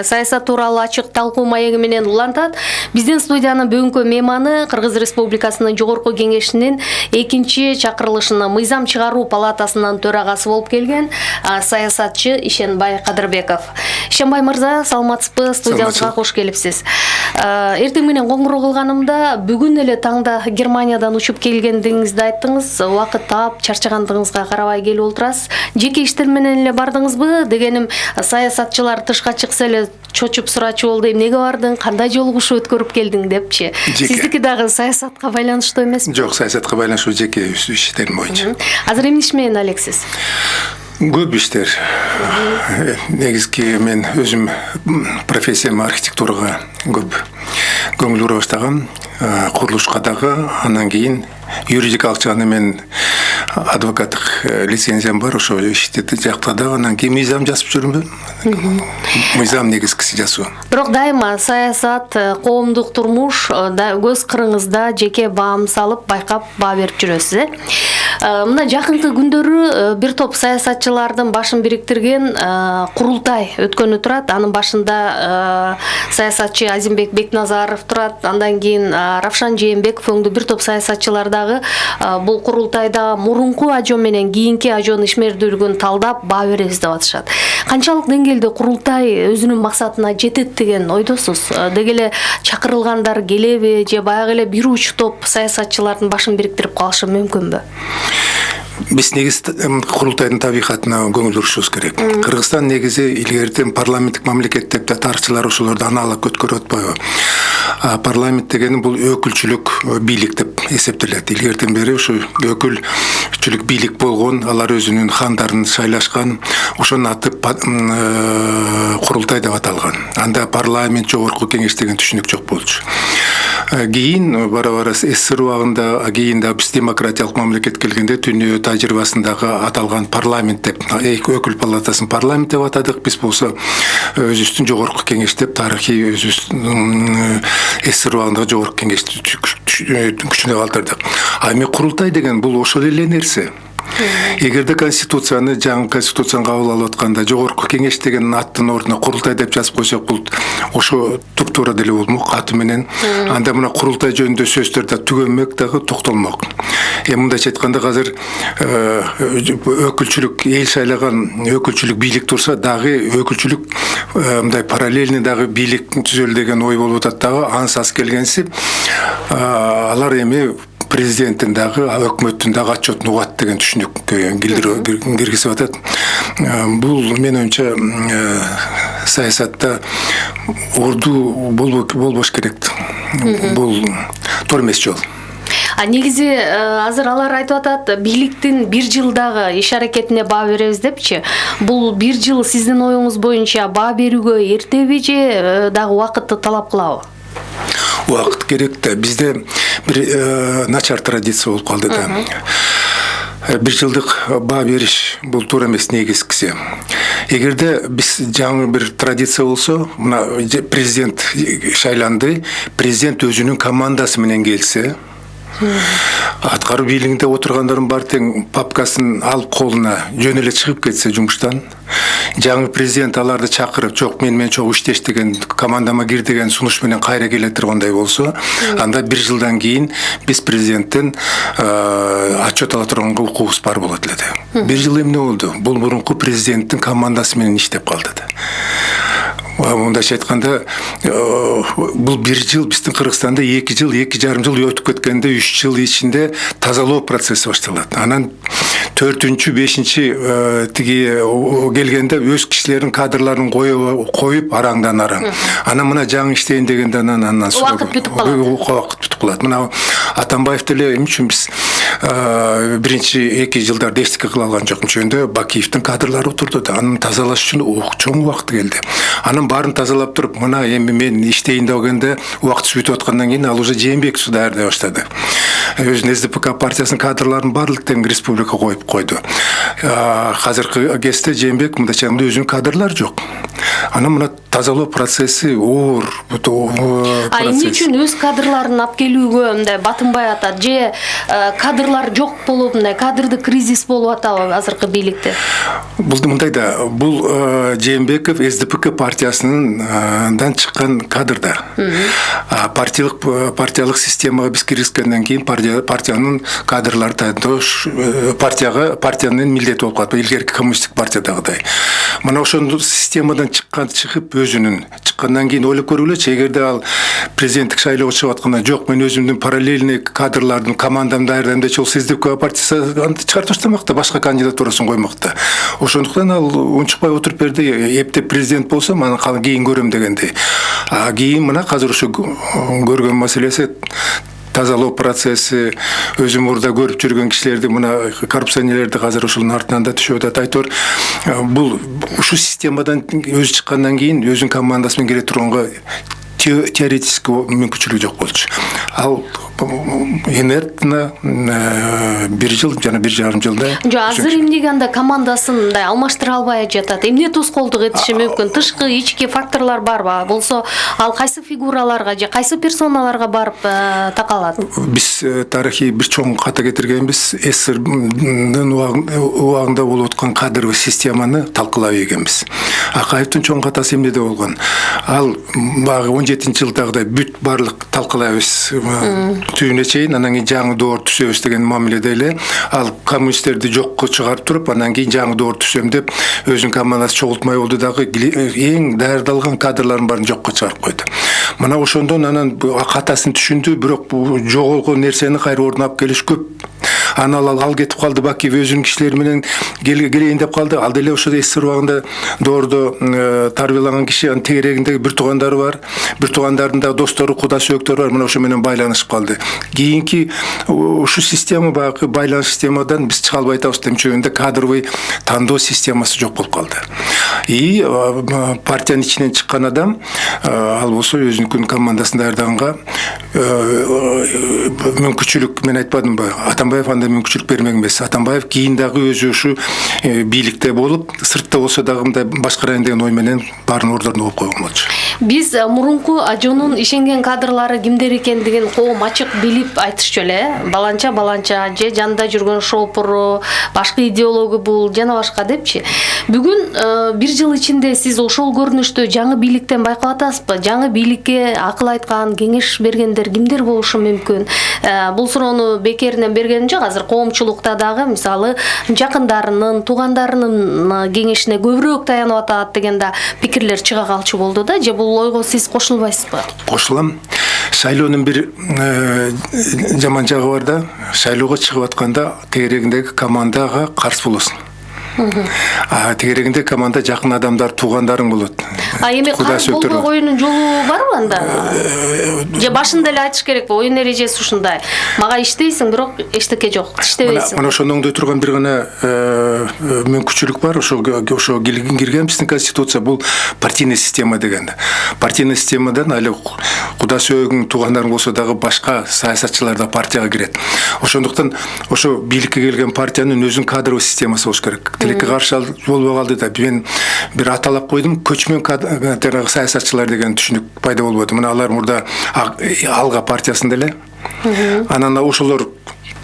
саясат тууралуу ачык талкуу маеги менен улантат. Биздин студиянын бүгүнкү мейманы Кыргыз Республикасынын Жогорку Кеңешинин 2 чакырылышына мыйзам чыгаруу палатасынын төрагасы болуп келген саясатчы Ишенбай Кадырбеков. Ишенбай мырза, саламатсызбы? Студиябызга кош келипсиз. Эртең менен коңгуроо кылганымда бүгүн эле таңда Германиядан учуп келгендигиңизди айттыңыз. Убакыт таап чарчагандыгыңызга карабай келип олтурасыз. Жеке иштер менен эле бардыңызбы? Дегеним, саясатчылар тышка чыкса эле чочуп сурачу болду, эмнеге бардың, кандай жолугушуу өткөрүп келдиң депчи. Сиздики дагы саясатка байланыштуу эмеспи? Жок, саясатка байланыштуу жеке иштерим боюнча. Азыр эмне иш менен алексиз? Көп иштер. Негизги мен өзүм профессиям архитектурага көп көңүл бура баштагам. Курулушка дагы, андан кийин юридикалык жагынан мен адвокаттык лицензиям бар, ошо ишти жакта дагы, андан кийин мыйзам жазып жүрмүн. Мыйзам негизгиси жазуу. Бирок дайыма саясат, коомдук турмуш көз кырыңызда жеке баам салып, байкап баа берип жүрөсүз, Мына жакынкы күндөрү бир топ саясатчылардын башын бириктирген курултай өткөнү турат. Анын башында саясатчы Азимбек Бекназаров турат, андан кийин Равшан Жээнбеков өңдүү бир топ саясатчылар дагы бул курултайда мурунку ажо менен кийинки ажонун ишмердүүлүгүн талдап баа беребиз деп атышат. Канчалык деңгээлде курултай өзүнүн максатына жетет деген ойдосуз? Деги эле чакырылгандар келеби же баягы эле бир уч топ саясатчылардын башын бириктирип калышы мүмкүнбү? Биз негизи курултайдын табигатына көңүл бурушубуз керек. Кыргызстан негизи илгертен парламенттик мамлекет деп тарыхчылар ошолорду аналык өткөрүп атпайбы? Парламент деген бул өкүлчүлүк бийлик деп эсептелет. Илгертен бери ушу өкүлчүлүк бийлик болгон, алар өзүнүн хандарын шайлашкан, ошону аты курултай деп аталган. Анда парламент, жогорку кеңеш деген түшүнүк жок болчу. Кийин бара-бара СССР убагында, кийин да биз демократиялык мамлекет келгенде дүйнө тажрыйбасындагы аталган парламент деп, өкүл палатасын парламент деп атадык. Биз болсо өзүбүздүн жогорку кеңеш деп тарыхый өзүбүздүн СССР убагындагы жогорку кеңешти күчүнө калтырдык. Эми курултай деген бул ошол эле нерсе. Эгерде конституцияны, жаңы конституцияны кабыл алып атканда жогорку кеңеш деген аттын ордуна курултай деп жазып койсок, бул ошо туптуура деле болмок аты менен. Анда мына курултай жөнүндө сөздөр да түгөнмөк дагы, токтолмок. Мындайча айтканда азыр өкүлчүлүк, эл шайлаган өкүлчүлүк бийлик турса дагы өкүлчүлүк мындай параллельный дагы бийлик түзөлө деген ой болуп атат дагы. Ансыз келгенсип алар эми президенттин дагы, өкмөттүн дагы отчетун угат деген түшүнүк киргизип атат. Бул мен оюмча саясатта орду болбош керек. Бул туура эмес жол. Негизи азыр алар айтып атат, бийликтин 1 жылдагы иш аракетине баа беребиз депчи. Бул 1 жыл сиздин оюңуз боюнча баа берүүгө эртеби же дагы убакытты талап кылабы? Убакыт керек да. Бизде бир начар традиция болуп калды да. 1 жылдык баа бериш бул туура эмес негизгиси. Эгерде биз жаңы бир традиция болсо, мына президент шайланды, президент өзүнүн командасы менен келсе, аткаруу бийлигинде отургандардын баары тең папкасын алып колуна жөн эле чыгып кетсе жумуштан, жаңы президент аларды чакырып, жок мен чогуу иштеш деген, командама кир деген сунуш менен кайра келе тургандай болсо, анда 1 жылдан кийин биз президенттен отчет ала турган укугубуз бар болот эле. 1 жыл эмне болду? Бул мурунку президенттин командасы менен иштеп калды да. Мындайча айтканда, бул 1 жыл биздин Кыргызстанда 2 жыл, 2,5 жыл өтүп кеткенде 3 жыл ичинде тазалоо процесси башталат. Анан 4-5 тиги келгенде өз кишилерин кадрларын коюп араңдан араң. Анан мына жаңы иштейин дегенде анан убакыт бүтүп калат. Мына Атамбаев деле эмне үчүн биз биринчи 2 жылдарда эчтеке кыла алган жок. Ошондо Бакиевдин кадрлары отурду да, анын тазалаш үчүн чоң убакыт келди. Анын баарын тазалап туруп, мына эми мен иштейин дегенде убакыт бүтүп аткандан кийин ал уже Жээнбеков даярдай баштады. Өзүнүн СДПК партиясынын кадрларын баардык тең республика коюп койду. Азыркы кезде Жээнбеков мындайча өзүнүн кадрлары жок. Анан мына тазалоо процесси оор Эмне үчүн өз кадрларын алып келүүгө мындай батынбай атат же кадрлар жок болуп мындай кадрдык кризис болуп атабы азыркы бийликте? Бул мындай да, бул Жээнбеков СДПК партиясынан чыккан кадр да. Партиялык системага биз киргизгенден кийин партиянын кадрлары тандоош партиянын милдети болуп калат. Илгерки коммунисттик партиядагыдай. Мына ошондо системадан чыгып өзүнүн чыккандан кийин ойлоп көргүлөчү, эгерде ал президенттик шайлоого чыгып атканда жок, мен өзүмдүн параллельный кадрлардын командамды даярдайм дечи, ол СДПК партиясы аны чыгарып таштамакта, башка кандидатурасын коймакта. Ошондуктан ал унчукпай отуруп берди, эптеп президент болсом анан кийин көрөм дегендей. Кийин мына азыр ошо көргөн маселеси тазалоо процесси, өзүм мурда көрүп жүргөн кишилерди, мына коррупционерлерди азыр ошонун артынан да түшүп атат. Айтор, бул ушу системадан өзү чыккандан кийин өзүнүн командасы менен келе турганга теоретически мүмкүнчүлүгү жок болчу. Ал инертна 1 жыл жана 1,5 жылда. Жок, азыр эмнеге анда командасын мындай алмаштыра албай жатат? Эмне тоскоолдук этиши мүмкүн? Тышкы, ички факторлор барбы? Болсо, ал кайсы фигураларга же кайсы персоналарга барып такалат? Биз тарыхый бир чоң ката кетиргенбиз. СССРдын убагында болуп аткан кадровый системаны талкылап экенбиз. Акаевдин чоң катасы эмнеде болгон? Ал багы 17-жылдагыдай бүт барлык талкалайбыз түйүнө чейин, анан кийин жаңы доор түзөбүз деген мамиледе эле ал коммунисттерди жокко чыгарып туруп, анан кийин жаңы доор түзөм деп өзүнүн командасын чогултмай болду дагы эң даярдалган кадрлардын баарын жокко чыгарып койду. Мына ошондон анан катасын түшүндү, бирок жоголгон нерсени кайра ордуна алып келиш көп. Анан ал кетип калды, Бакиев өзүнүн кишилери менен келейин деп калды. Ал деле ошо СССР убагында доордо тарбиялаган киши, анын тегерегинде бир туугандары бар, бир туугандардын да достору, куда сөөктөрү бар, мына ошо менен байланышып калды. Кийинки ушу система, баягы байланыш системадан биз чыга албай атабыз, демчүгүндө кадровый тандоо системасы жок болуп калды. И партиянын ичинен чыккан адам, ал болсо өзүнүн командасын даярдаганга мүмкүнчүлүк, мен айтпадымбы, Атамбаев анда мүмкүнчүлүк бермек эмес. Атамбаев кийин дагы өзү ушу бийликте болуп, сыртта болсо дагы мындай башкарайын деген ой менен баарын ордоруна коюп койгон болчу. Биз мурунку Ажонун ишенген кадрлары кимдер экендигин коом ачык билип айтышчу эле. Баланча же жанында жүргөн шопуру, башка идеологу бул жана башка депчи. Бүгүн 1 жыл ичинде сиз ошол көрүнүштү жаңы бийликтен байкап атасызбы? Жаңы бийликке акыл айткан, кеңеш бергендер кимдер болушу мүмкүн? Бул суроону бекеринен берген жок. Азыр коомчулукта дагы мисалы жакындарынын, туугандарынын кеңешине көбүрөөк таянып атат деген да пикирлер чыга калчу болду да. Же бул ойго сиз кошулбайсызбы? Кошулам. Шайлоонун бир жаман жагы бар да. Шайлоого чыгып атканда тегерегиндеги командага каршы болосуң. Тегерегинде команда жакын адамдар, туугандарың болот. Эми каршы болбой коюунун жолу барбы анда? Же башында эле айтыш керекпи? Оюн эрежеси ушундай. Мага иштейсиң, бирок эчтеке жок. Иштебейсиң. Мына ошондо оңдой турган бир гана мүмкүнчүлүк бар. Ошо кирген биздин конституция, бул партийный система деген. Партийный системадан али куда сөөгүң, туугандарың болсо дагы башка саясатчылар да партияга кирет. Ошондуктан ошо бийликке келген партиянын өзүнүн кадровый системасы болуш керек. Тилекке каршы болбой калды да. Мен бир аталап койдум, көчмөн саясатчылар деген түшүнүк пайда болбоду. Мына алар мурда Алга партиясында эле. Анан ошолор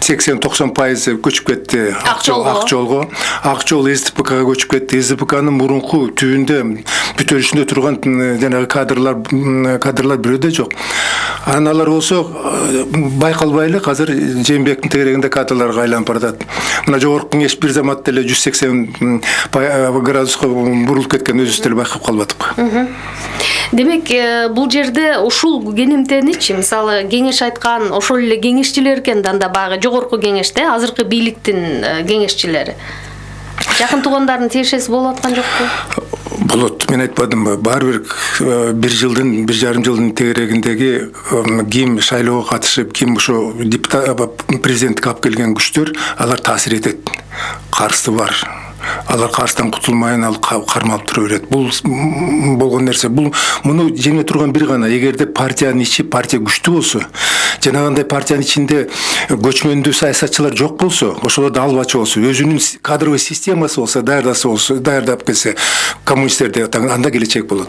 80-90% көчүп кетти Ак жолго. Ак жол СДПКга көчүп кетти. СДПКнын мурунку түбүндө бүтөлүшүндө турган жанагы кадрлар бирөөдө жок. Анан алар болсо байкалбай эле азыр Жээнбектин тегерегинде кадрларга айланып баратат. Мына жогорку кеңеш бир заматта эле 180 градуска бурулуп кеткен, өзүбүз деле байкап калбадык. Демек, бул жерде ушул кенемтеничи, мисалы, кеңеш айткан ошол эле кеңешчилер экен да, анда багы жогорку кеңеште, азыркы бийликтин кеңешчилери. Жакын туугандардын тиешеси болуп аткан жокпу? Болот, мен айтпадымбы, баары бир 1 жылдын, 1,5 жылдын тегерегиндеги ким шайлоого катышып, ким ошо президенттикке алып келген күчтөр, алар таасир этет. Карсы бар. Алар карштан кутулмайын, ал кармалып тура берет. Бул болгон нерсе. Муну жеңе турган бир гана, эгерде партиянын ичи партия күчтүү болсо, жанагындай партиянын ичинде көчмөндүү саясатчылар жок болсо, ошолорду албачы болсо, өзүнүн кадровый системасы болсо, даярдап келсе, коммунисттерде анда келечек болот.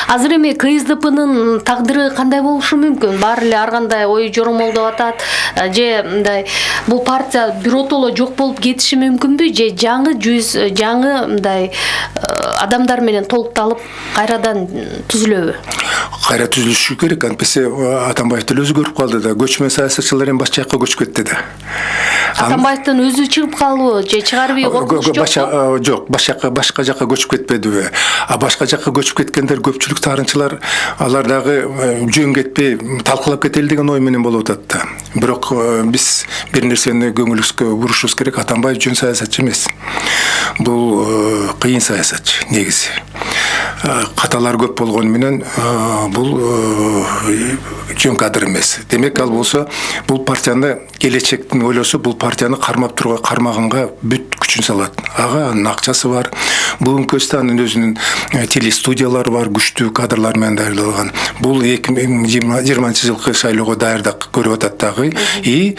Азыр эми КСДПнын тагдыры кандай болушу мүмкүн? Баары эле ар кандай ой жоромолдоп атат, же мындай бул партия биротоло жок болуп кетиши мүмкүнбү, же жаңы мындай адамдар менен толукталып кайрадан түзүлөбү? Кайра түзүлүшү керек. Антпесе Атамбаев деле өзү көрүп калды да, көчмөн саясатчылар эми башка жакка көчүп кетти да. Атамбаевдин өзү чыгып калбы, же чыгарбый коркунуч жокпу? Жок, башка жакка көчүп кетпедиби? Башка жакка көчүп кеткендер көпчүлүк тарынчылар, алар дагы жөн кетпей талкылап кетели деген ой менен болуп атат да. Бирок биз бир нерсени көңүлүбүзгө бурушубуз керек. Атамбаев жөн саясатчы эмес. Бул кыйын саясатчы негизи. Каталар көп болгону менен бул жөн кадр эмес. Демек ал болсо бул партияны келечектин ойлосо, бул партияны кармап турган кармаганга бүт күчүн салат. Ага анын акчасы бар. Бүгүнкү көстө анын өзүнүн телестудиялары бар, күчтүү кадрлар менен даярдалган. Бул 2020 жылкы шайлоого даярдык көрүп атат дагы, и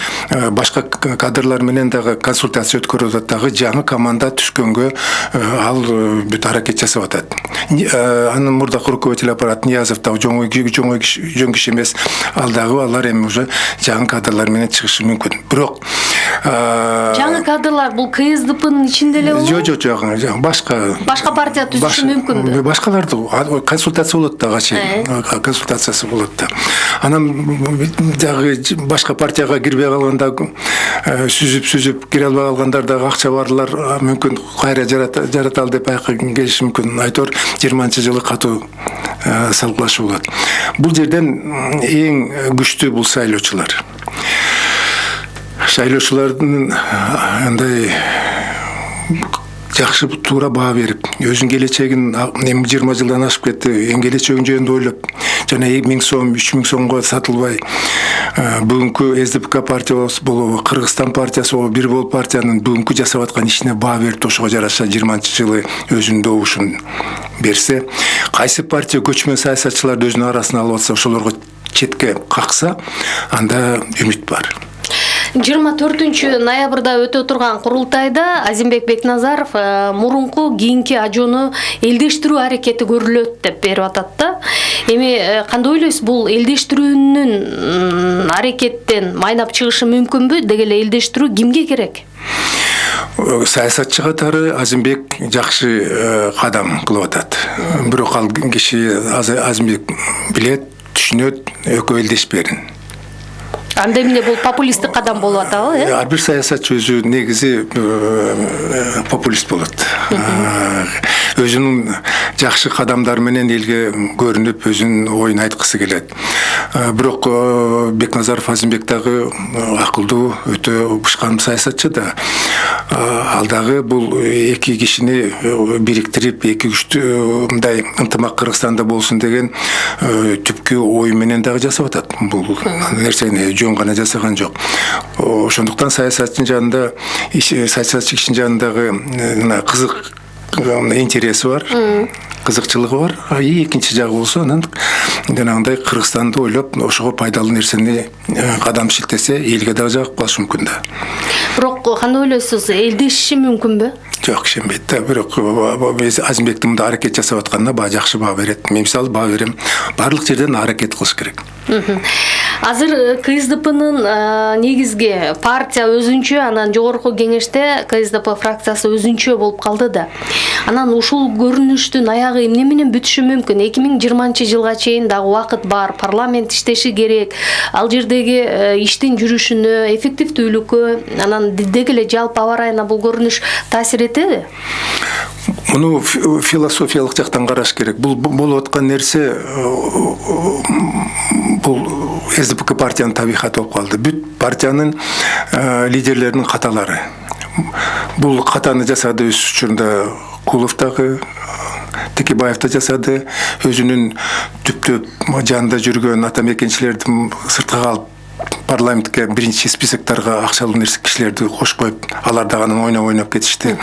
башка кадрлар менен дагы консультация өткөрүп атат дагы, жаңы команда түшкөнгө ал бүт аракет жасап атат. Анын мурдакы руководитель аппарат Ниязов дагы жөн киши эмес. Ал дагы алар эми уже жаңы кадрлар менен чыгышы мүмкүн. Бирок жаңы кадрлар бул КСДПнын ичинде эле болобу? Жок, башка партия түзүшү мүмкүнбү? Башкаларды консультация болот да, консультациясы болот да. Анан дагы башка партияга кирбей калганда, сүзүп кире албай калгандар дагы акча барлар мүмкүн кайра жараталы деп келиши мүмкүн. Айтор 20-жылы катуу салгылашуу болот. Бул жерден эң күчтүү бул шайлоочулар. Шайлоочулардын андай жакшы туура баа берип, өзүнүн келечегин эми 20 жылдан ашып кетти, эң келечегин жөнүндө ойлоп, жана 1000 сом, 3000 сомго сатылбай, бүгүнкү СДПК партия болобу, Кыргызстан партиясы болобу, бир болуп партиянын бүгүнкү жасап аткан ишине баа берип, ошого жараша 20-жылы өзүнүн добушун берсе, кайсы партия көчмөн саясатчыларды өзүнүн арасына алып атса, ошолорго четке какса, анда үмүт бар. 24-ноябрда өтө турган курултайда Азимбек Бекназаров мурунку кийинки ажоону элдештирүү аракети көрүлөт деп берип атат да. Эми кандай ойлойсуз, бул элдештирүүнүн аракеттен майнап чыгышы мүмкүнбү? Деги эле элдештирүү кимге керек? Саясатчы катары Азимбек жакшы кадам кылып атат. Бирок ал киши Азимбек билет, түшүнөт, экөө элдешперин. Анда эмне бул популисттик кадам болуп атабы, Ар бир саясатчы өзү негизи популист болот. Өзүнүн жакшы кадамдары менен элге көрүнүп, өзүнүн оюн айткысы келет. Бирок Бекназаров Азимбек дагы акылдуу, өтө бышкан саясатчы да. Ал дагы бул эки кишини бириктирип, эки күчтүү мындай ынтымак Кыргызстанда болсун деген түпкү ой менен дагы жасап атат. Бул нерсени жөн гана жасаган жок. Ошондуктан саясатчынын жанында, саясатчы кишинин жанындагы кызык интереси бар, кызыкчылыгы бар. Экинчи жагы болсо, анан жанагындай Кыргызстанды ойлоп, ошого пайдалуу нерсени кадам шилтесе, элге дагы жагып калышы мүмкүн да. Бирок кандай ойлойсуз, элдешиши мүмкүнбү? Жок, ишенбейт да. Бирок Азимбектин мында аракет жасап атканына жакшы баа берет. Мен мисалы баа берем. Барлык жерден аракет кылыш керек. Азыр КСДПнын негизги партия өзүнчө, анан жогорку кеңеште КСДП фракциясы өзүнчө болуп калды да. Анан ушул көрүнүштүн аягы эмне менен бүтүшү мүмкүн? 2020 жылга чейин дагы убакыт бар, парламент иштеши керек. Ал жердеги иштин жүрүшүнө, эффективдүүлүккө, анан деги эле жалпы аба ырайына бул көрүнүш таасир этеби? Муну философиялык жактан караш керек. Бул болуп аткан нерсе бул СДПК партиянын табигаты болуп калды. Бүт партиянын лидерлеринин каталары. Бул катаны жасады өз учурунда Кулов дагы, Текебаев да жасады, өзүнүн түптөп жанында жүргөн ата мекенчилердин сыртка калып парламентке биринчи списоктарга акчалуу кишилерди кошуп коюп, алар дагы анан ойноп кетишти.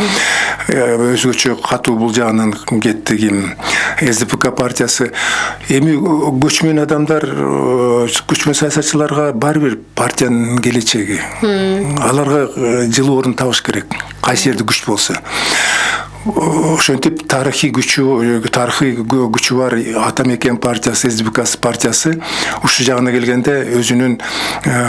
Өзгөчө катуу бул жагынан кетти ким СДПК партиясы. Эми көчмөн адамдар, көчмөн саясатчыларга баары бир партиянын келечеги. Аларга жылуу орун табыш керек. Кайсы жерде күч болсо. Ошентип тарыхый күчү бар Атамекен партиясы, СДПК партиясы ушул жагына келгенде өзүнүн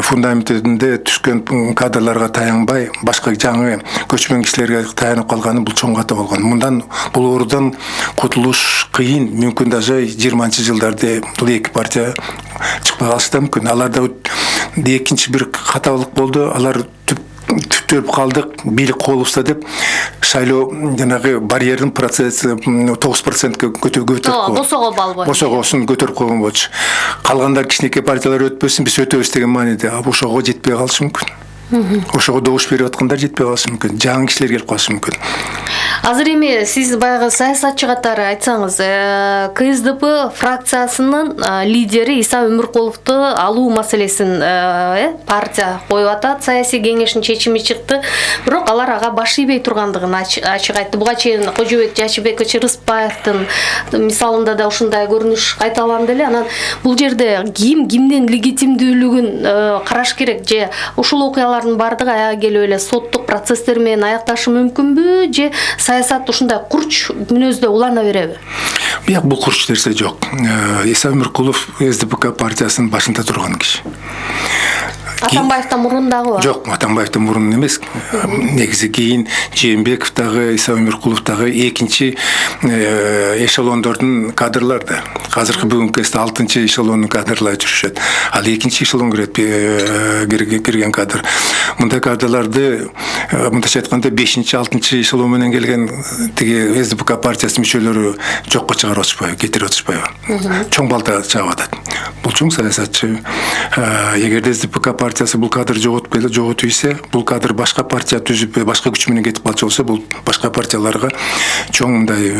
фундаментинде түшкөн кадрларга таянбай, башка жаңы көчмөн кишилерге таянып калганы бул чоң ката болгон. Мындан бул оорудан кутулуш кыйын, мүмкүн даже 20-жылдарда бул эки партия чыкпай калышы да мүмкүн. Аларда экинчи бир каталык болду. Алар түптөлүп калдык, бийлик колубузда деп шайлоо жанагы барьердин процесси 9%га көтөрүп босого балбой. Босогосун көтөрүп койгон болчу. Калгандар кичинекей партиялар өтпөсүн, биз өтөбүз деген мааниде. Ошого жетпей калышы мүмкүн. Ошого добуш берип аткандар жетпей калышы мүмкүн. Жаңы кишилер келип калышы мүмкүн. Азыр эми сиз баягы саясатчы катары айтсаңыз, КСДП фракциясынын лидери Иса Өмүркуловду алуу маселесин партия коюп атат. Саясий кеңештин чечими чыкты. Бирок алар ага баш ийбей тургандыгын ачык айтты. Буга чейин Кожобек Жачыбекович Рыспаевдин мисалында да ушундай көрүнүш кайталанды эле. Анан бул жерде кимдин легитимдүүлүгүн караш керек же ушул окуялардын бардыгы аяга келип эле соттук процесстер менен аякташы мүмкүнбү же саясат ушундай курч мүнөздө улана береби? Бияк бул курч нерсе жок. Иса Өмүркулов СДПК партиясынын башында турган киши. Атамбаевдин мурун Жок, Атамбаевдин мурун эмес. Негизи кийин Жээнбеков дагы, Иса Өмүркулов дагы экинчи эшелондордун кадрлары. Азыркы бүгүнкү кезде 6-чы эшелондун кадрлары жүрүшөт. Ал экинчи эшелон кирген кадр. Мындай кадрларды мындайча айтканда 5-6-чы эшелон менен келген тиги СДПК партиясынын мүчөлөрү жокко чыгарып атышпайбы, кетирип атышпайбы. Чоң балта чаап атат. Бул чоң саясатчы. Эгерде СДПК партиясы бул кадр жоготуп ийсе, бул кадр башка партия түзүп, башка күч менен кетип калчу болсо, бул башка партияларга чоң мындай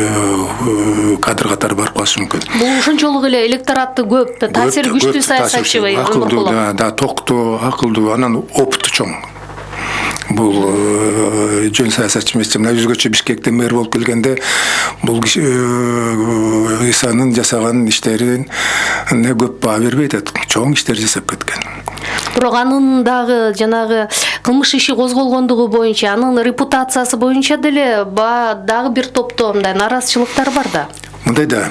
кадр катары барып калышы мүмкүн. Бул ошончолук эле электораты көп, таасири күчтүү саясатчыбы. Акылдуу, да, токтуу, акылдуу, анан опыту чоң. Бул жөн саясатчы эмес. Мына өзгөчө Бишкекте мэр болуп келгенде бул Исанын жасаган иштерин көп баа бербейт, чоң иштер жасап кеткен. Бирок анын дагы жанагы кылмыш иши козголгондугу боюнча, анын репутациясы боюнча деле дагы бир топто мындай наразычылыктар бар да. Мындай да,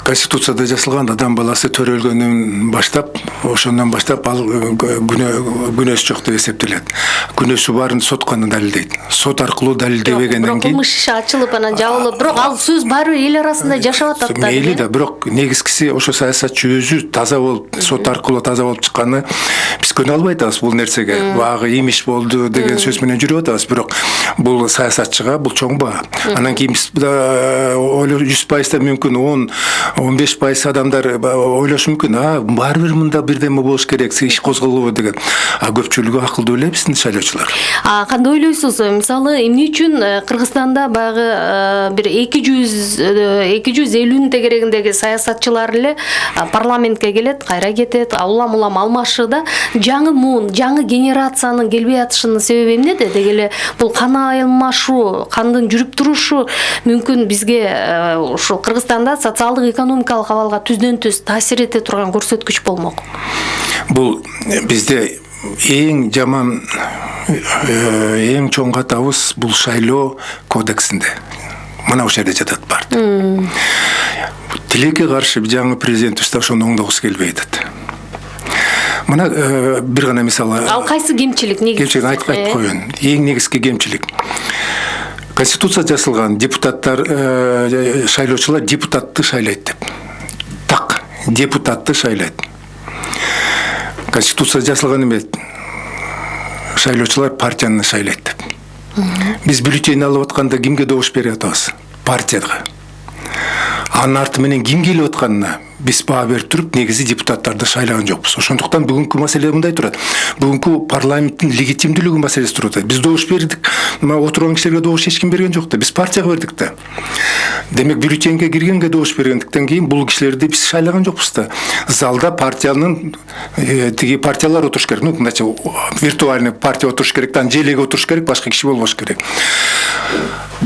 Конституцияда жазылган адам баласы төрөлгөндөн баштап, ошондон баштап ал күнөөсү жок деп эсептелет. Күнөөсү баарын сот гана далилдейт. Сот аркылуу далилдебегенден кийин кылмыш иши ачылып анан жабылып, бирок ал сөз баары эл арасында жашап атат да. Мейли да, бирок негизгиси ошо саясатчы өзү таза болуп, сот аркылуу таза болуп чыкканы биз көнө албай атабыз бул нерсеге. Багы имиш болду деген сөз менен жүрүп атабыз, бирок бул саясатчыга бул чоң баа. Анан кийин биз 100% мүмкүн 10-15% адамдар ойлошу мүмкүн, баары бир мында бирдеме болуш керек, иш козголобу деген. Көпчүлүгү акылдуу эле биздин шайлоочулар. Кандай ойлойсуз? Мисалы, эмне үчүн Кыргызстанда баягы бир 250 тегерегиндеги саясатчылар эле парламентке келет, кайра кетет, улам алмашыда жаңы муун, жаңы генерациянын келбей атышынын себеби эмнеде? Деги эле бул кан алмашуу, кандын жүрүп турушу мүмкүн бизге ушул Кыргызстанда социалдык экономикалык абалга түздөн-түз таасир эте турган көрсөткүч болмок. Бул бизде эң жаман, эң чоң катабыз бул шайлоо кодексинде. Мына ошол жерде жатат бар. Тилекке каршы жаңы президент уста ошону оңдогусу келбей атат. Мына бир гана мисал. Ал кайсы кемчилик негизи? Кемчилик айтып коеюн. Эң негизги кемчилик. Конституция жасалган, депутаттар, шайлоочулар депутатты шайлайт деп. Так, депутатты шайлайт. Конституция жасалган эмес. Шайлоочулар партияны шайлайт деп. Биз бюллетень алып атканда кимге добуш берип атабыз? Партияга. Анын арты менен ким келип атканына биз баа берип туруп негизи депутаттарды шайлаган жокпуз. Ошондуктан бүгүнкү маселе мындай турат. Бүгүнкү парламенттин легитимдүүлүгү маселеси турат. Биз добуш бердик. Отурган кишилерге добуш эч ким берген жок да. Биз партияга бердик да. Демек бюллетенге киргенге добуш бергендиктен кийин бул кишилерди биз шайлаган жокпуз да. Залда партиянын тиги партиялар отуруш керек. Ну, мындайча виртуальный партия отуруш керек, дан желеге отуруш керек, башка киши болбош керек.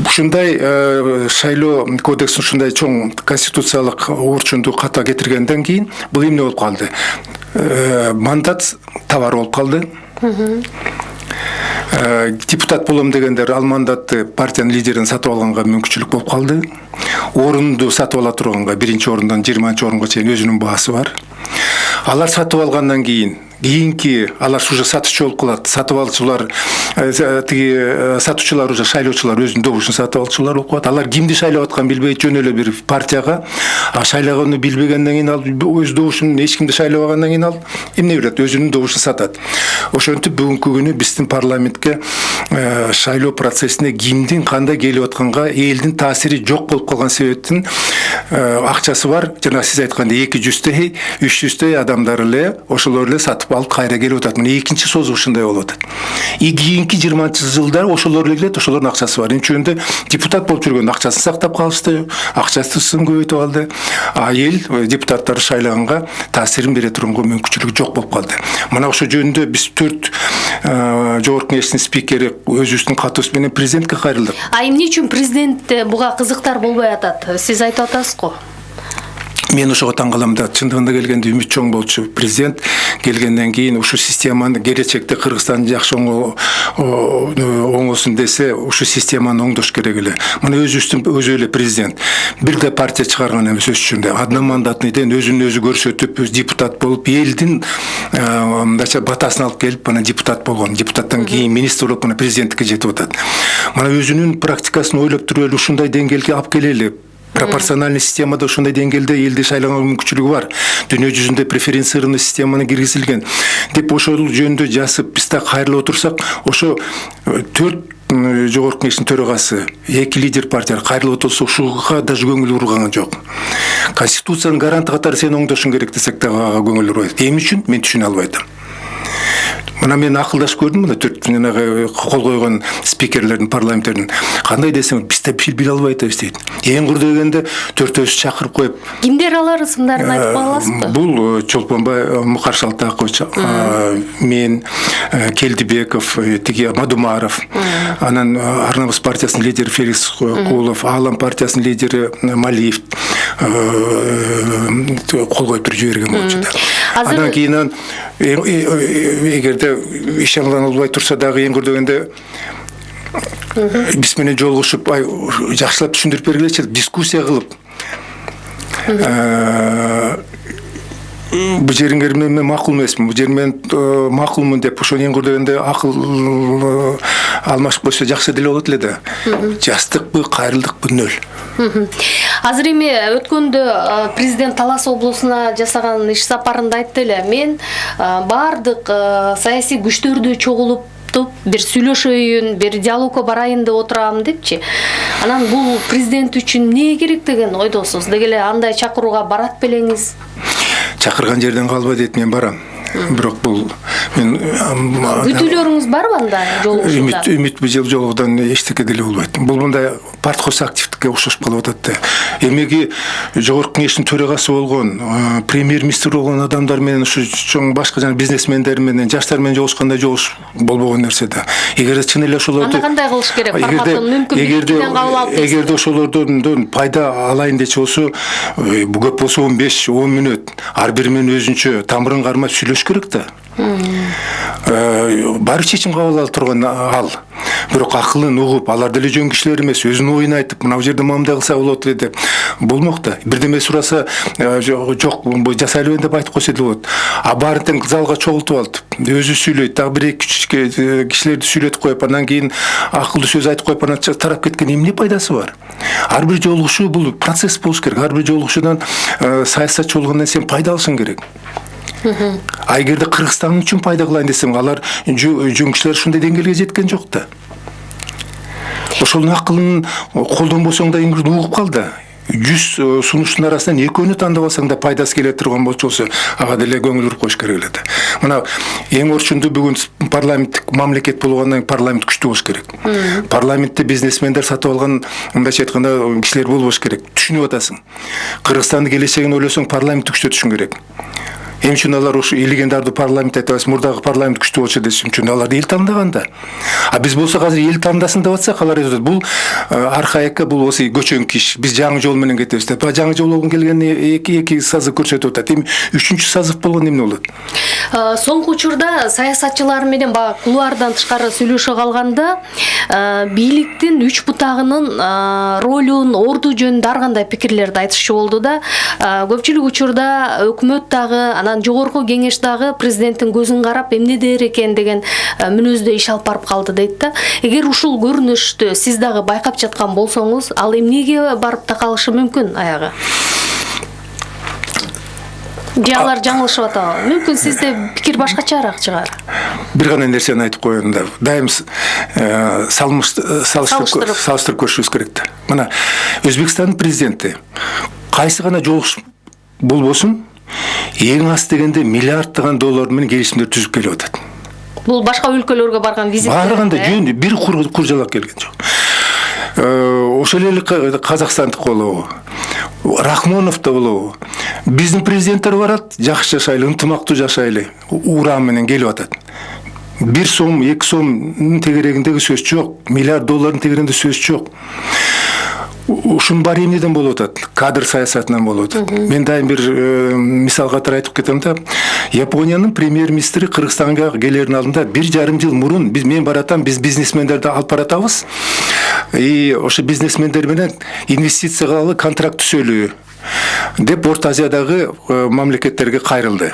Ушундай шайлоо кодексин ушундай чоң конституциялык орчунду ката кетиргенден кийин бул эмне болуп калды? Мандат товар болуп калды. Депутат болом дегендер ал мандатты партиянын лидерин сатып алганга мүмкүнчүлүк болуп калды. Орунду сатып ала турганга 1-орундан 20-орунга чейин өзүнүн баасы бар. Алар сатып алгандан кийинки алар уже сатычы болуп калат. Сатып алуучулар тиги сатуучулар уже шайлоочулар өзүнүн добушун сатып алуучулар болуп калат. Алар кимди шайлап атканын билбей жөн эле бир партияга шайлаганын билбегенден кийин ал өз добушун эч кимди шайлабагандан кийин ал эмне берет? Өзүнүн добушун сатат. Ошентип бүгүнкү күнү биздин парламентке шайлоо процессине кимдин кандай келип атканга элдин таасири жок болуп калган себептен акчасы бар. Жана сиз айткандай 200-төй, 300-төй адамдар эле ошолор эле сатып алып кайра келип атат. Мына экинчи созу ушундай болуп атат. Кийинки 20-жылдар ошолор эле келет, ошолордун акчасы бар. Энчегенде депутат болуп жүргөн акчасын сактап калышты, акчасын көбөйтүп алды. Эл депутаттарды шайлаганга таасирин бере турган мүмкүнчүлүгү жок болуп калды. Мына ошо жөнүндө биз 4 жогорку кеңештин спикери өзүбүздүн катыбыз менен президентке кайрылдык. Эмне үчүн президент буга кызыктар болбой атат? Сиз айтып атасыз го. Мен ошого таң калам да, чындыгында келгенде үмүт чоң болчу. Президент келгенден кийин ушу системаны келечекте Кыргызстан жакшы оңосун десе, ушу системаны оңдош керек эле. Мына өзү эле президент бир да партия чыгарган эмес өз үчүн. Одномандатныйден өзүн өзү көрсөтүп, депутат болуп, элдин мындайча батасын алып келип, мына депутат болгон. Депутаттан кийин министр болуп, мына президенттикке жетип атат. Мына өзүнүн практикасын ойлоп туруп эле ушундай деңгээлге алып келели. Пропорциональный системада ошондой деңгээлде элди шайлаганга мүмкүнчүлүгү бар. Дүйнө жүзүндө преференциялык системаны киргизилген. Деп ошол жөнүндө жазып биз да кайрылып отурсак, ошо 4 жогорку кеңештин төрагасы, 2 лидер партиялар кайрылып отурса, ушуга даже көңүл бурган жок. Конституциянын гаранты катары сен оңдошуң керек десек да ага көңүл бурбайт. Эмне үчүн? Мен түшүнө албай атам. Мына мен акылдашып көрдүм, мына 4 кол койгон спикерлердин, парламенттердин. Кандай десем, биз да биле албай атабыз дейт. Эң курду дегенде 4-өсү чакырып коюп. Кимдер алар ысымдарын айтып аласызбы? Бул Чолпонбай Мукар Шалтакович, мен, Келдибеков, тиги Мадумаров, анан Арнабыз партиясынын лидери Феликс Кулов, Алам партиясынын лидери Малиев кол коюп жиберген болчу да. Андан кийин эгерде иш аңлана албай турса дагы эң көрдөгөндө биз менен жолугушуп жакшылап түшүндүрүп бергилечи, дискуссия кылып. Бул жериңер мен макул эмесмин, бул жер мен макулмун деп ошо эң көрдөгөндө акыл алмашып койсо жакшы деле болот эле да. Жастыкпы, кайрылдыкпы нөл. Азыр эми өткөндө президент Талас облусуна жасаган иш сапарында айтты эле, мен бардык саясий күчтөрдү чогулуп бир сүйлөшөйүн, бир диалогко барайын деп отурам депчи. Анан бул президент үчүн эмне керек деген ойдосуз? Деги эле андай чакырууга барат белеңиз? Чакырган жерден калба дейт, мен барам. Бирок бул мен күтүүлөрүңүз барбы анда жолугушууда? Үмүт бул жыл жолугудан эчтеке деле болбойт. Бул мындай парткос активдикке окшошуп калып атат да. Эмеги жогорку кеңештин төрагасы болгон, премьер-министр болгон адамдар менен ушу чоң башка жана бизнесмендер менен, жаштар менен жолугушкандай жолугуш болбогон нерсе да. Эгерде чын эле ошолорду кандай кылыш керек? Парткостун мүмкүнлүктөрүн кабыл алып. Эгерде ошолордон пайда алайын дечи болсо, бул көп болсо 15-10 мүнөт ар бири менен өзүнчө тамырын кармап сүйлөш керек да. Баары чечим кабыл алып турган ал. Бирок акылын угуп, алар деле жөн кишилер эмес, өзүнүн оюн айтып, мына бул жерде мындай кылса болот деп болмок да. Бирдеме сураса, жок, жасайлы деп айтып койсо деле болот. Баарын тең залга чогултуп алып, өзү сүйлөйт, дагы бир-эки кишилерди сүйлөтүп коюп, андан кийин акылдуу сөз айтып коюп, анан тарап кеткен эмне пайдасы бар? Ар бир жолугушуу бул процесс болуш керек. Ар бир жолугушуудан саясатчы болгондон сен пайда алышың керек. Эгерде Кыргызстан үчүн пайда кылайын десең, алар жөн кишилер ушундай деңгээлге жеткен жок да. Ошонун акылын колдонбосоң да эң угуп кал да. 100 сунуштун арасынан экөөнү тандап алсаң да пайдасы келе турган болсо ага деле көңүл буруп коюш керек эле. Мына эң орчунду бүгүн парламенттик мамлекет болгондон кийин парламент күчтүү болуш керек. Парламентте бизнесмендер сатып алган мындайча айтканда кишилер болбош керек. Түшүнүп атасың. Кыргызстандын келечегин ойлосоң парламент күчтүү түшүн керек. Эми үчүн алар ушу илигендарды парламент айтабыз, мурдагы парламент күчтүү болчу десем үчүн алар эл тандаган да. А биз болсок азыр эл тандасын деп атсак, алар айтат, бул архаика, бул осы көчөңкү иш. Биз жаңы жол менен кетебиз деп. Жаңы жол болгон келген эки сазы көрсөтүп атат. Эми үчүнчү сазык болгон эмне болот? Соңку учурда саясатчылар менен баягы кулуардан тышкары сүйлөшө калганда, бийликтин үч бутагынын ролун, орду жөнүндө ар кандай пикирлерди айтышчу болду да. Көпчүлүк учурда өкмөт дагы, анан жогорку кеңеш дагы президенттин көзүн карап эмне дээр экен деген мүнөздө иш алып барып калды дейт да. Эгер ушул көрүнүштү сиз дагы байкап жаткан болсоңуз, ал эмнеге барып такалышы мүмкүн аягы? Же алар жаңылышып атабы? Мүмкүн сизде пикир башкачараак чыгар. Бир гана нерсени айтып коеюн да. Дайым салыштырып көрүшүбүз керек да. Мына Өзбекстандын президенти кайсы гана жолугуш болбосун, эң аз дегенде миллиарддаган доллар менен келишимдер түзүп келип атат. Бул башка өлкөлөргө барган визиттер. Барганда жөн бир куржалак келген жок. Ошол эле Казакстандык болобу, Рахмонов да болобу. Биздин президенттер барат, жакшы жашайлы, ынтымактуу жашайлы, уран менен келип атат. 1 сом, 2 сомдун тегерегиндеги сөз жок, миллиард доллардын тегерегинде сөз жок. Ушун баары эмнеден болуп атат? Кадр саясатынан болуп атат. Мен дайым бир мисал катары айтып кетем да. Япониянын премьер-министри Кыргызстанга келердин алдында 1,5 жыл мурун мен баратам, биз бизнесмендерди алып баратабыз. Ошо бизнесмендер менен инвестиция кылалы, контракт түзөлүү деп Орто Азиядагы мамлекеттерге кайрылды.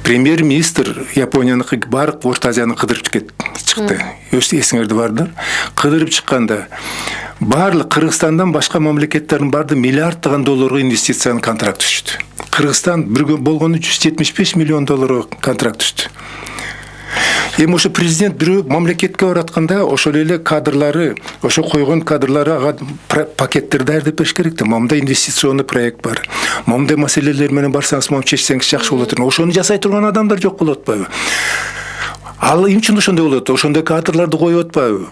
Премьер-министр Японияныкы барып Орто Азияны кыдырып чыкты. Эсиңерде бардыр. Кыдырып чыкканда барлык Кыргызстандан башка мамлекеттердин барды миллиарддаган долларга инвестициянын контракт түштү. Кыргызстан бирге болгону 175 миллион долларга контракт түштү. Эми ошо президент бирөө мамлекетке баратканда ошол эле кадрлары, ошо койгон кадрлары ага пакеттер даярдап бериш керек да. Момундай инвестиционный проект бар. Момундай маселелер менен барсаңыз, мом чечсеңиз жакшы болот. Ошону жасай турган адамдар жок болуп атпайбы? Ал эмне үчүн ошондой болот? Ошондой кадрларды коюп атпайбы?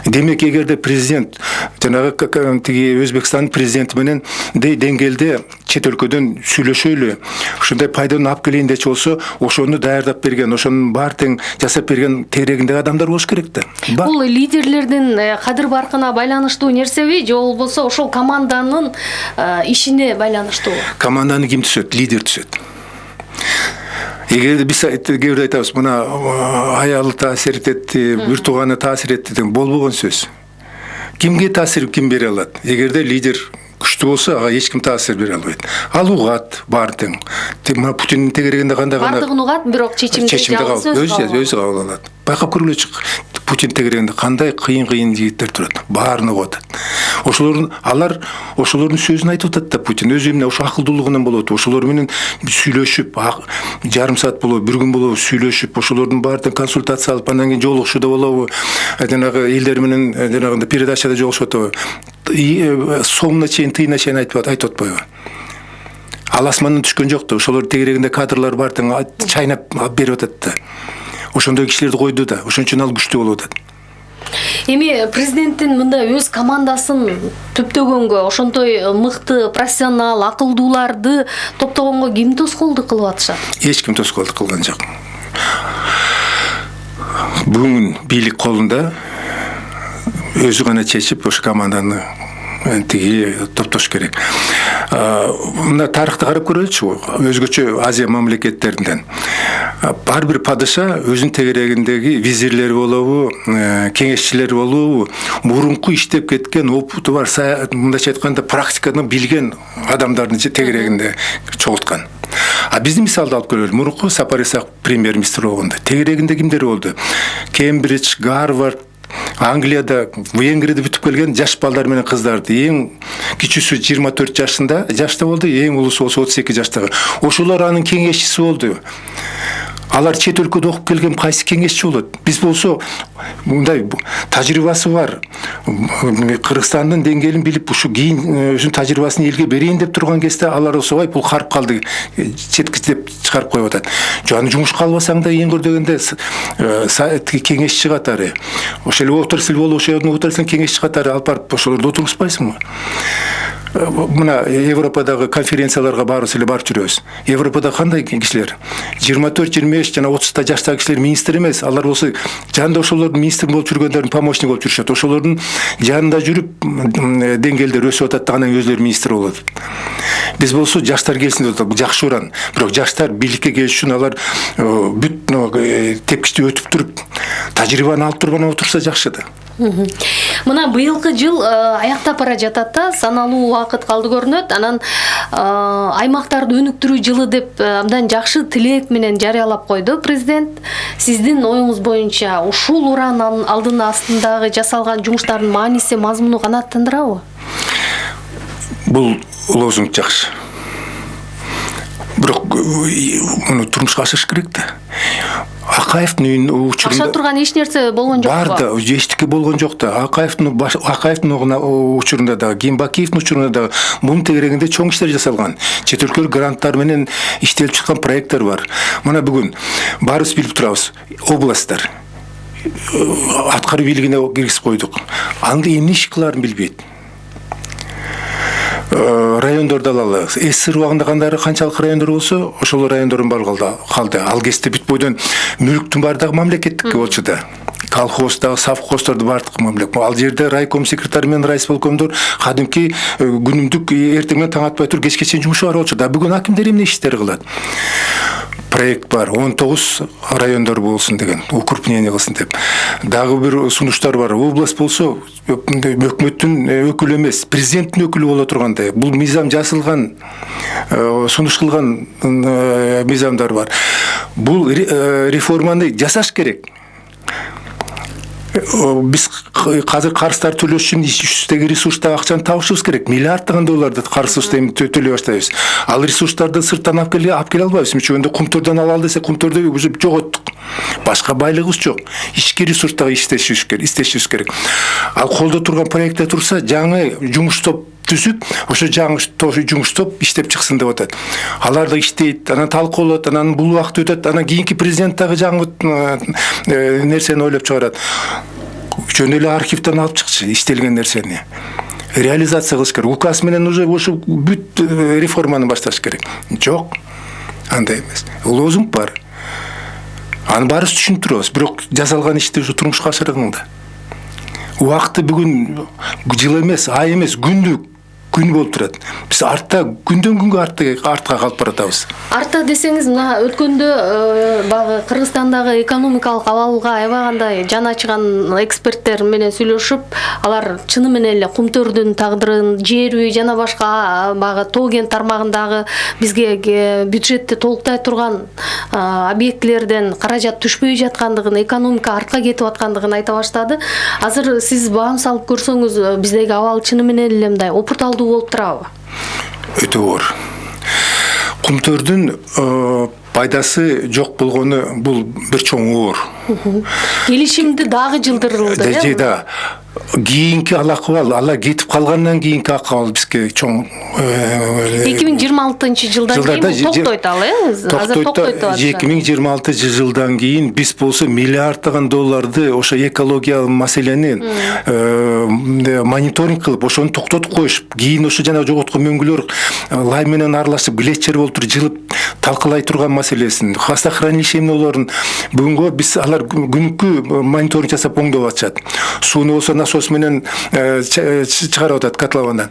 Демек, эгерде президент жанагы Өзбекстандын президенти менен деңгээлде чет өлкөдөн сүйлөшөлү, ушундай пайданы алып келейин дечи болсо, ошону даярдап берген, ошонун баары тең жасап берген тегерегиндеги адамдар болуш керек да. Бул лидерлердин кадыр баркына байланыштуу нерсеби, же болбосо ошол команданын ишине байланыштуу? Команданы ким түзөт? Лидер түзөт. Эгерде биз кээде айтабыз, мына аялы таасир этти, бир тууганы таасир этти деген болбогон сөз. Кимге таасир ким бере алат? Эгерде лидер күчтүү болсо, ага эч ким таасир бере албайт. Ал угат баары тең. Мына Путиндин тегерегинде кандай гана бардыгын угат, бирок чечимди жалгыз өзү кабыл алат. Байкап көргүлөчү, Путин тегерегинде кандай кыйын жигиттер турат, баарын угат. Ошолордун сөзүн айтып атат да Путин. Өзү эмне ошо акылдуулугунан болот. Ошолор менен сүйлөшүп, жарым саат болобу, бир күн болобу сүйлөшүп, ошолордун баарын консультация алып, андан кийин жолугушууда болобу, жанагы элдер менен жанагындай передачада жолугушуп атабы. Сомуна чейин, тыйына чейин айтып атпайбы? Ал асмандан түшкөн жок да. Ошолор тегерегинде кадрлар бар тең чайнап берип атат да. Ошондой кишилерди койду да. Ошон үчүн ал күчтүү болуп атат. Эми президенттин мындай өз командасын төптөгөнгө, ошондой мыкты, профессионал, акылдууларды топтогонго ким тоскоолдук кылып атышат? Эч ким тоскоолдук кылган жок. Бүгүн бийлик колунда, өзү гана чечип, ошо команданы топтош керек. Мына тарыхты карап көрөлүчү, өзгөчө Азия мамлекеттеринен. Ар бир падыша өзүнүн тегерегиндеги визирлери болобу, кеңешчилери болобу, мурунку иштеп кеткен опыту бар, мындайча айтканда практиканы билген адамдардын тегерегинде чогулткан. А биздин мисалды алып көрөлү. Мурунку Сапар Исаков премьер-министр болгондо тегерегинде кимдер болду? Кембридж, Гарвард, Англияда, Венгрияда бүтүп келген жаш балдар менен кыздарды. Эң кичүүсү 24 жашта болду, эң улуусу 32 жаштагы. Ошолор анын кеңешчиси болду. Алар чет өлкөдө окуп келген кайсы кеңешчи болот? Биз болсо мындай тажрыйбасы бар. Кыргызстандын деңгээлин билип, ушу кийин өзүнүн тажрыйбасын элге берейин деп турган кезде алар особай бул карып калды, четки деп чыгарып коюп атат. Жаны жумушка албасаң да эң көрдөгөндө кеңешчи катары. Ошо эле отурсул болуп, ошол жерден отурсаң кеңешчи катары алып барып ошолорду отургузбайсыңбы? Мына Европадагы конференцияларга баарыбыз эле барып жүрөбүз. Европада кандай кишилер? 24, 25 жана 30 жаштагы кишилер министр эмес. Алар болсо жанында ошолордун министр болуп жүргөндөрдүн помощник болуп жүрүшөт. Ошолордун жанында жүрүп деңгээлдер өсүп атат да анан өзлөрү министр болот. Биз болсо жаштар келсин деп атат. Бул жакшы уран. Бирок жаштар бийликке келиш үчүн алар бүт тепкичти өтүп туруп, тажрыйбаны алып туруп анан отурса жакшы да. Мына быйылкы жыл аяктап бара жатат да, саналуу убакыт калды көрүнөт. Анан аймактарды өнүктүрүү жылы деп абдан жакшы тилек менен жарыялап койду президент. Сиздин оюңуз боюнча ушул уран алдын астындагы жасалган жумуштардын мааниси, мазмуну канааттандырабы? Бул лозунг жакшы. Бирок муну турмушка ашырыш керек да. Акаевдин учурунда аша турган эч нерсе болгон жокпу? Бар да, эчтеке болгон жок да. Акаевдин учурунда да, Кийимбакиевдин учурунда да мунун тегерегинде чоң иштер жасалган. Чет өлкөлүк гранттар менен иштелип чыккан проекттер бар. Мына бүгүн баарыбыз билип турабыз. Областтар аткаруу бийлигине киргизип койдук. Анда эмне иш кылаарын билбейт. Райондорду алалы. СССР убагында кандайры канчалык райондор болсо, ошол райондордун баары калды. Ал кезде бүт бойдон мүлктүн баардыгы мамлекеттикке болчу да. Колхоздагы, совхоздорду баардыгы мамлекет. Ал жерде райком секретары менен райисполкомдор кадимки күнүмдүк эртең менен таң атпай туруп кечке чейин жумушу бар болчу да. Бүгүн акимдер эмне иштер кылат? Проект бар, 19 райондор болсун деген, укрупнение кылсын деп. Дагы бир сунуштар бар. Область болсо өкмөттүн өкүлү эмес, президенттин өкүлү боло тургандай. Бул мыйзам жасалган, сунуш кылган мыйзамдар бар. Бул реформаны жасаш керек. Биз азыр карыздар төлөш үчүн үстүдөгү ресурстагы акчаны табышыбыз керек. Миллиарддаган долларды карыз төлөй баштайбыз. Ал ресурстарды сырттан алып келе албайбыз. Мичөндө кумтордон алалы десе, кумторду жоготтук. Башка байлыгыбыз жок. Ички ресурстагы иштешибиз керек. Ал колдо турган проектте турса, жаңы жумуш топ түзүп, ошо жаңы жумуш топ иштеп чыксын деп атат. Алар да иштейт, анан талкуулот, анан бул убакыт өтөт, анан кийинки президент дагы жаңы нерсени ойлоп чыгарат. Жөн эле архивден алып чыкчы иштелген нерсени. Реализация кылыш керек. Указ менен уже ошо бүт реформаны башташ керек. Жок. Андай эмес. Лозунг бар. Аны баарыбыз түшүндүрөбүз, бирок жасалган ишти ушу турмушка ашырган да. Убакыты бүгүн жыл эмес, ай эмес, күн болуп турат. Биз артта күндөн күнгө артка калып баратабыз. Артта десеңиз, мына өткөндө багы Кыргызстандагы экономикалык абалга аябагандай жан ачыган эксперттер менен сүйлөшүп, алар чыны менен эле кумтөрдүн тагдырын, жер үй жана башка багы тоо кен тармагындагы бизге бюджетти толуктай турган объектилерден каражат түшпөй жаткандыгын, экономика артка кетип аткандыгын айта баштады. Азыр сиз баам салып көрсөңүз, биздеги абал чыны менен эле мындай опурталдуу болуп турабы? Өтө оор. Кумтөрдүн пайдасы жок болгону бул бир чоң оор. Келишимди дагы жылдырылды. Да. Кийинки акыбал, ала кетип калгандан кийинки акыбал бизге чоң 2026 жылдан кийин токтойт ал, азыр токтойт. 2026 жылдан кийин биз болсо миллиарддаган долларды ошо экологиялык маселени мониторинг кылып, ошону токтотуп коюш. Кийин ошо жана жоготкон мөңгүлөр лай менен аралашып, глетчер болуп туруп жылып талкалай турган маселесин, хвостохранилище эмнелерин бүгүнгө биз алар күнүккү мониторинг жасап оңдоп атышат. Сууну болсо насос менен чыгарып атат котловандан.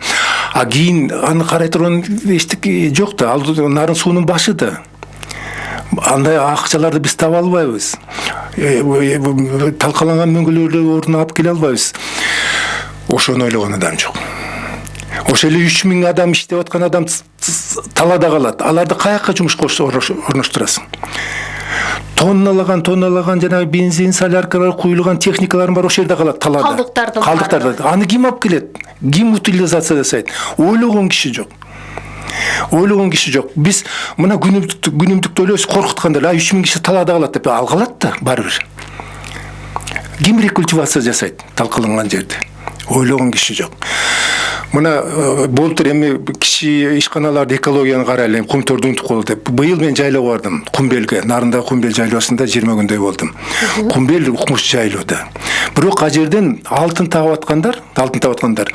А кийин аны карай турган эчтеке жок да, ал нарын суунун башы да. Андай акчаларды биз таба албайбыз. Талкаланган мөңгүлөрдү ордуна алып келе албайбыз. Ошону ойлогон адам жок. Ошо эле 3000 адам иштеп аткан адам талада калат. Аларды каяка жумушка орноштурасың? Тонналаган жанагы бензин, соляркалар куюлган техникалар бар, ошол жерде калат талада. Калдыктарды. Аны ким алып келет? Ким утилизация жасайт? Ойлогон киши жок. Ойлогон киши жок. Биз мына күнүмдүктө элебиз коркуткандар, 3000 киши талаада калат деп, ал калат да баары бир. Ким рекультивация жасайт талкаланган жерде? Ойлогон киши жок. Мына болтур эми киши ишканаларды экологияны карайлы, кумторду унутуп калды деп. Быйыл мен жайлоого бардым, Кумбелге, нарындагы Кумбел жайлоосунда 20 күндөй болдум. Кумбел укмуш жайлоодо. Бирок ал жерден алтын табып аткандар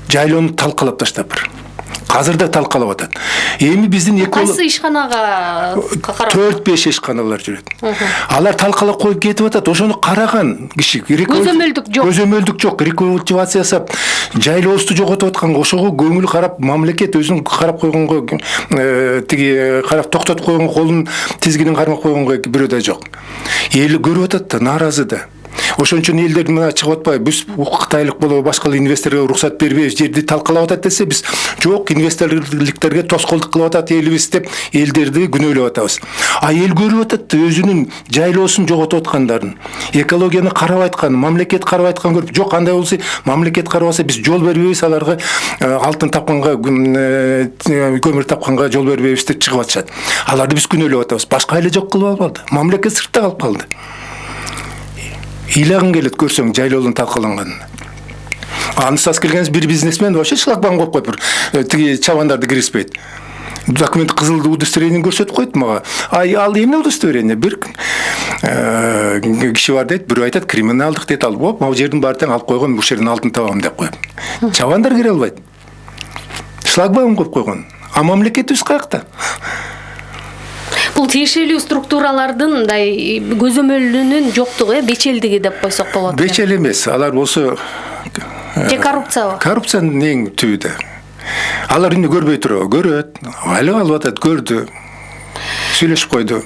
жайлоону талкалап таштап. Азыр да талкалап атат. Эми биздин кайсы ишканага карап 4-5 ишканалар жүрөт. Алар талкалап коюп кетип атат. Ошону караган киши көзөмөлдүк жок, рекультивация жасап, жайлоосу жоготуп атканга ошого көңүл карап, мамлекет өзүнүн карап койгонго, тиги карап токтотуп койгонго, колун тизгинин кармап койгонго бирөө да жок. Эл көрүп атат да, нааразы да. Ошон үчүн элдер мына чыгып атпайбы, биз Кытайлык болобу, башка инвесторго уруксат бербейбиз, жерди талкалап атат десе, биз жок, инвесторликтерге тоскоолдук кылып атат элибиз деп элдерди күнөөлөп атабыз. А эл көрүп атат өзүнүн жайлоосун жоготуп аткандарын, экологияны карабай атканын, мамлекет карабай атканын көрүп, жок, андай болсо мамлекет карабаса биз жол бербейбиз аларга, алтын тапканга, көмүр тапканга жол бербейбиз деп чыгып атышат. Аларды биз күнөөлөп атабыз. Башка эле жок кылып албады. Мамлекет сыртта калып калды. Ыйлагың келет көрсөң жайлоонун талкаланганын. Анысас келгенбиз бир бизнесмен вообще шлагбаум коюп коюп, тиги чабандарды киргизбейт. Документ кызыл удостоверение көрсөтүп койт мага. Ал эмне удостоверение? Бир киши бар дейт, бирөө айтат криминалдык дейт, ал могу жердин баары тең алып койгон, бул жерден алтын табам деп коюп. Чабандар кире албайт. Шлагбаум коюп койгон. А мамлекетибиз каякта? Бул тиешелүү структуралардын мындай көзөмөлүнүн жоктугу, бечелдиги деп койсок болот. Бечел эмес, алар болсо же коррупциябы? Коррупциянын эң түбү да. Алар эмне көрбөй турабы? Көрөт. Айлык алып атат, көрдү. Сүйлөшүп койду.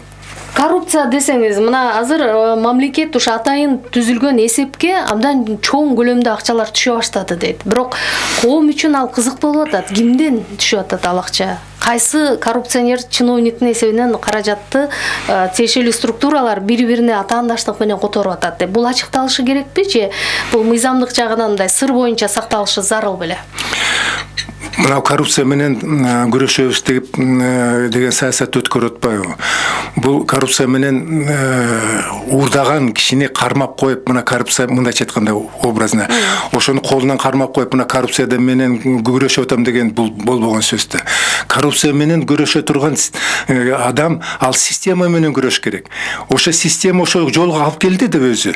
Коррупция десеңиз, мына азыр мамлекет ушу атайын түзүлгөн эсепке абдан чоң көлөмдө акчалар түшө баштады дейт. Бирок коом үчүн ал кызык болуп атат. Кимден түшүп атат ал акча? Кайсы коррупционер чиновниктин эсебинен каражатты тиешелүү структуралар бири-бирине атаандаштык менен которуп атат деп. Бул ачыкталышы керекпи же бул мыйзамдык жагынан мындай сыр боюнча сакталышы зарыл беле? Мына коррупция менен күрөшөбүз деген саясат өткөрүп атпайбы? Бул коррупция менен уурдаган кишини кармап коюп, мына коррупция мындайча айтканда образына, ошону колунан кармап коюп, мына коррупцияда менен күрөшүп атам деген бул болбогон сөз да. Коррупция менен күрөшө турган адам ал система менен күрөш керек. Ошо система ошо жолго алып келди деп өзү.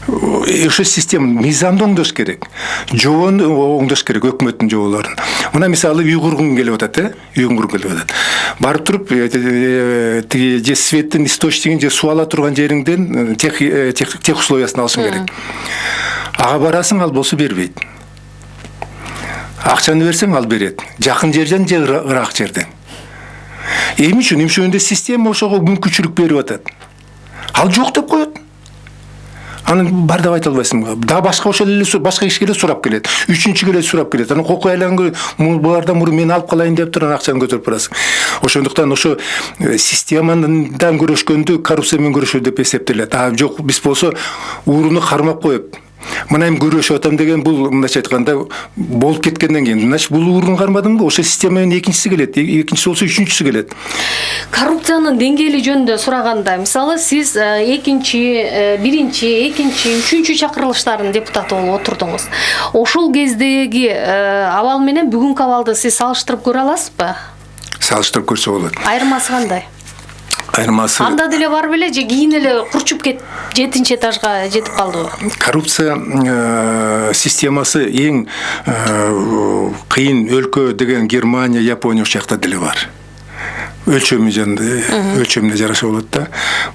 Ошо система мыйзамды оңдош керек. Жобону оңдош керек, өкмөттүн жоболорун. Мына мисалы уйгургун келип атат, уйгур келип атат. Барып туруп, тиги же светтин источнигин же суу ала турган жериңден тех условиясын алышың керек. Ага барасың, ал болсо бербейт. Акчаны берсең, ал берет. Жакын жерден же ырак жерден. Эмне үчүн система ошого мүмкүнчүлүк берип атат. Ал жок деп коет. Аны бар деп айта албайсың. Да башка ошол эле башка киши келет сурап келет. Үчүнчү келет сурап келет. Аны кокой айлангы булардан мурун мен алып калайын деп туруп акчаны көтөрүп барасың. Ошондуктан ошо системадан көрөшкөндү коррупция менен көрөшүү деп эсептелет. А жок, биз болсо ууруну кармап коюп, мына эми көрөшүп атам деген бул мындайча айтканда болуп кеткенден кийин, значит бул ууруну кармадыңбы? Ошо система менен экинчиси келет, экинчиси болсо үчүнчүсү келет. Коррупциянын деңгээли жөнүндө сураганда, мисалы сиз биринчи, экинчи, үчүнчү чакырылыштардын депутаты болуп отурдуңуз. Ошол кездеги абал менен бүгүнкү абалды сиз салыштырып көрө аласызбы? Салыштырып көрсө болот. Айырмасы кандай? Айырмасы анда деле бар беле же кийин эле курчуп кетип 7-этажга жетип калдыбы? Коррупция системасы эң кыйын өлкө деген Германия, Япония ошол жакта деле бар. Өлчөмүнө жараша болот да.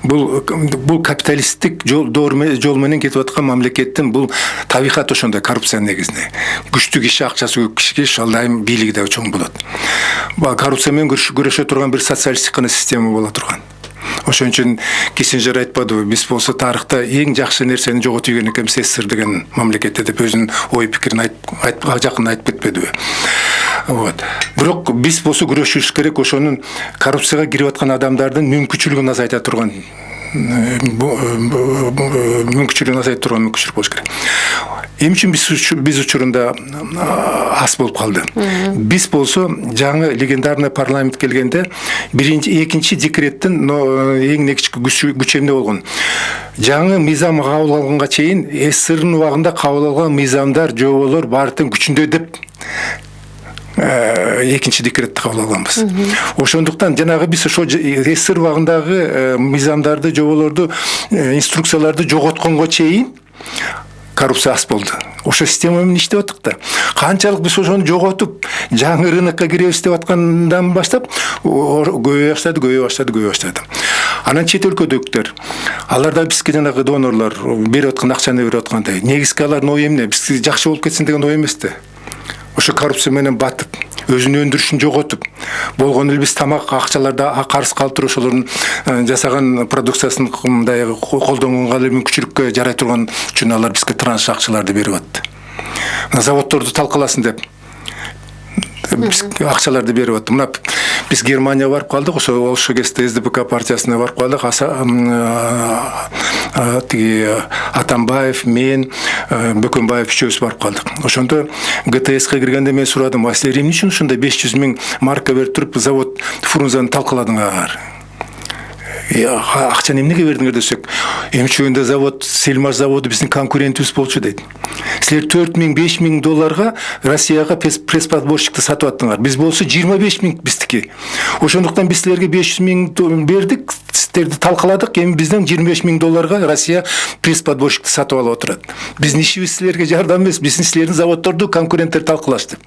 Бул капиталисттик жол менен кетип аткан мамлекеттин бул табигаты ошондой, коррупциянын негизинде. Күчтүү киши, акчасы көп киши ал дайым бийлиги да чоң болот. Коррупция менен күрөшө турган бир социалисттик гана система боло турган. Ошон үчүн Киссинджер айтпадыбы, биз болсо тарыхта эң жакшы нерсени жоготуп жүргөн экенбиз СССР деген мамлекетте деп өзүнүн ой пикирин жакын айтып кетпедиби? Вот. Бирок биз болсо күрөшүш керек ошонун коррупцияга кирип аткан адамдардын мүмкүнчүлүгүн азайта турган мүмкүнчүлүк болуш керек. Эми үчүн биз учурунда аз болуп калды. Биз болсо жаңы легендарный парламент келгенде экинчи декреттин эң негизги күчү эмне болгон? Жаңы мыйзам кабыл алганга чейин СССРдын убагында кабыл алган мыйзамдар, жоболор баардыгы күчүндө деп экинчи декретти кабыл алганбыз. Ошондуктан жанагы биз ошо СССР убагындагы мыйзамдарды, жоболорду, инструкцияларды жоготконго чейин коррупция аз болду. Ошо система менен иштеп аттык да. Канчалык биз ошону жоготуп, жаңы рынокко киребиз деп аткандан баштап көбөйө баштады. Анан чет өлкөдөгүлөр, алар да бизге жанагы донорлор берип аткан акчаны берип аткандай. Негизги алардын ою эмне? Биз жакшы болуп кетсин деген ой эмес да. Ошо коррупция менен батып, өзүнүн өндүрүшүн жоготуп, болгон эле биз тамак акчаларды карыз калтырып ошолордун жасаган продукциясын мындай колдонгонго эми күчүлүккө жарай турган үчүн алар бизге транш акчаларды берип атты. Заводдорду талкаласын деп биз акчаларды берип атты. Мына биз Германияга барып калдык, ошо кезде СДПК партиясына барып калдык. Тиги Атамбаев, мен, Бөкөнбаев үчөөбүз барып калдык. Ошондо ГТСке киргенде мен сурадым, силер эмне үчүн ушундай 500 000 марка берип туруп завод Фрунзени талкаладыңар? Акчаны эмнеге бердиңер десек, эмчегенде завод, Сельмаш заводу биздин конкурентибиз болчу дейт. Силер 4 000, 5 000 долларга Россияга пресс-подборщикти сатып аттыңар. Биз болсо 25 000 биздики. Ошондуктан биз силерге 500 000 бердик, силерди талкаладык, эми бизден 25 000 долларга Россия пресс-подборщикти сатып алып отурат. Биздин ишибиз силерге жардам эмес, биздин силердин заводдорду конкуренттер талкалашты.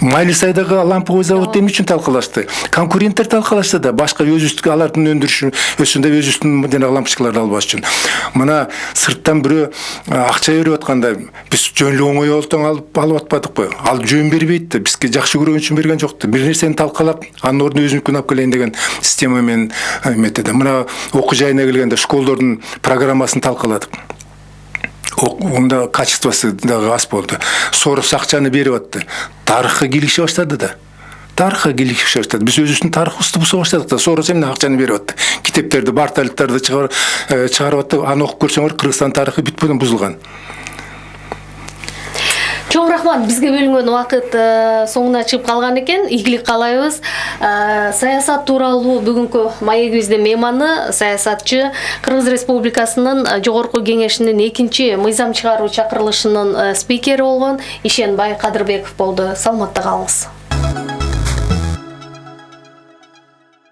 Майлисайдагы ламповый завод эмне үчүн талкалашты? Конкуренттер талкалашты да, башка өзүбүздүн алардын өндүрүшүн өсүндө өзүбүздүн жанагы лампочкаларды албаш үчүн. Мына сырттан бирөө акча берип атканда биз жөн эле оңой олтон алып атпадыкпы? Ал жөн бербейт да, бизге жакшы көргөн үчүн берген жок да. Бир нерсени талкалап, анын ордуна өзүнүкүн алып келейин деген система менен эметеди. Мына окуу жайына келгенде школдордун программасын талкаладык. Онда качествосы дагы аз болду. Сорос акчаны берип атты. Тарыхка килише баштады да. Биз өзүбүздүн тарыхыбызды буса баштадык да. Сорос эмне акчаны берип атты. Китептерди, барталиктарды чыгарып атты. Аны окуп көрсөңөр, Кыргызстан тарыхы бүт менен бузулган. Чоң рахмат, бизге бөлүнгөн убакыт соңуна чыгып калган экен. Ийгилик каалайбыз. Саясат тууралуу бүгүнкү маегибиздин мейманы саясатчы, Кыргыз Республикасынын Жогорку Кеңешинин 2-чи мыйзам чыгаруу чакырылышынын спикери болгон Ишенбай Кадырбеков болду. Саламатта калыңыз.